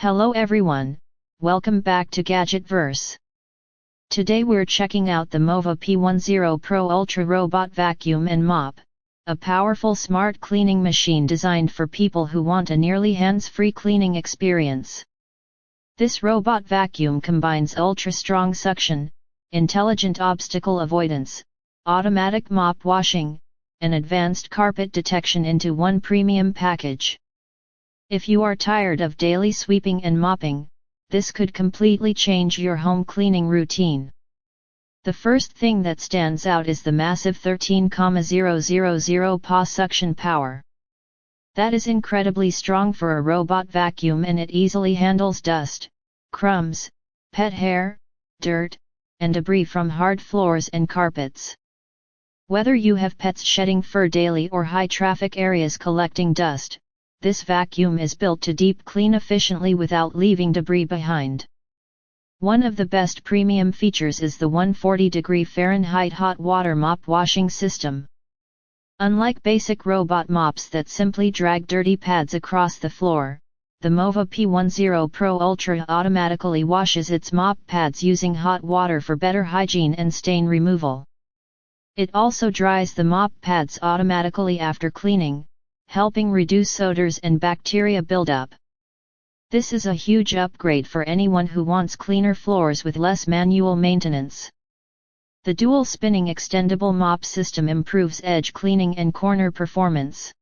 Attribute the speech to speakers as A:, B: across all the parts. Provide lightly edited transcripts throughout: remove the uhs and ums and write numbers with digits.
A: Hello everyone, welcome back to Gadgetverse. Today we're checking out the MOVA P10 Pro Ultra Robot Vacuum and Mop, a powerful smart cleaning machine designed for people who want a nearly hands-free cleaning experience. This robot vacuum combines ultra-strong suction, intelligent obstacle avoidance, automatic mop washing, and advanced carpet detection into one premium package. If you are tired of daily sweeping and mopping, this could completely change your home cleaning routine. The first thing that stands out is the massive 13,000 PA suction power. That is incredibly strong for a robot vacuum, and it easily handles dust, crumbs, pet hair, dirt, and debris from hard floors and carpets. Whether you have pets shedding fur daily or high-traffic areas collecting dust, this vacuum is built to deep clean efficiently without leaving debris behind. One of the best premium features is the 140°F hot water mop washing system. Unlike basic robot mops that simply drag dirty pads across the floor, the MOVA P10 Pro Ultra automatically washes its mop pads using hot water for better hygiene and stain removal. It also dries the mop pads automatically after cleaning, helping reduce odors and bacteria buildup. This is a huge upgrade for anyone who wants cleaner floors with less manual maintenance. The dual spinning extendable mop system improves edge cleaning and corner performance.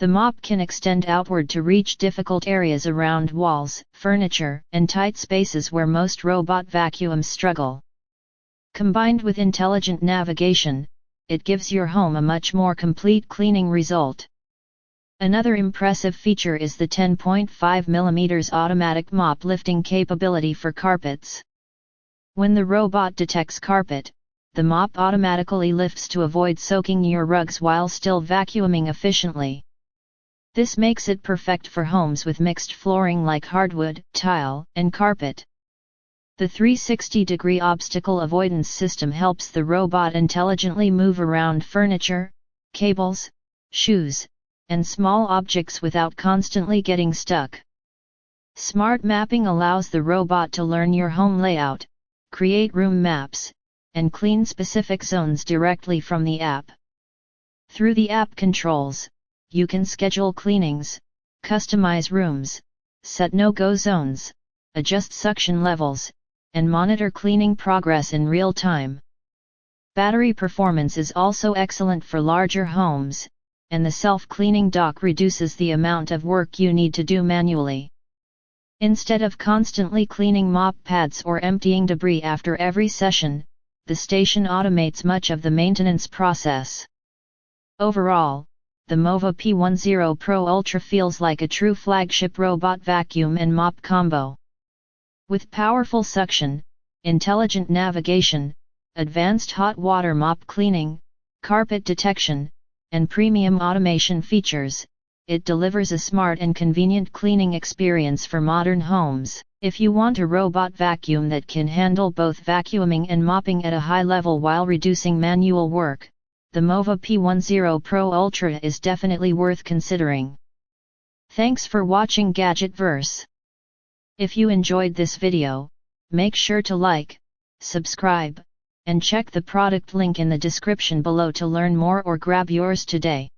A: The mop can extend outward to reach difficult areas around walls, furniture, and tight spaces where most robot vacuums struggle. Combined with intelligent navigation, it gives your home a much more complete cleaning result. Another impressive feature is the 10.5 mm automatic mop lifting capability for carpets. When the robot detects carpet, the mop automatically lifts to avoid soaking your rugs while still vacuuming efficiently. This makes it perfect for homes with mixed flooring like hardwood, tile, and carpet. The 360° obstacle avoidance system helps the robot intelligently move around furniture, cables, shoes, and small objects without constantly getting stuck. Smart mapping allows the robot to learn your home layout, create room maps, and clean specific zones directly from the app. Through the app controls, you can schedule cleanings, customize rooms, set no-go zones, adjust suction levels, and monitor cleaning progress in real time. Battery performance is also excellent for larger homes, and the self-cleaning dock reduces the amount of work you need to do manually. Instead of constantly cleaning mop pads or emptying debris after every session, the station automates much of the maintenance process. Overall, the MOVA P10 Pro Ultra feels like a true flagship robot vacuum and mop combo. With powerful suction, intelligent navigation, advanced hot water mop cleaning, carpet detection, and premium automation features, it delivers a smart and convenient cleaning experience for modern homes. If you want a robot vacuum that can handle both vacuuming and mopping at a high level while reducing manual work, the MOVA P10 Pro Ultra is definitely worth considering. Thanks for watching Gadgetverse. If you enjoyed this video, make sure to like, subscribe, and check the product link in the description below to learn more or grab yours today.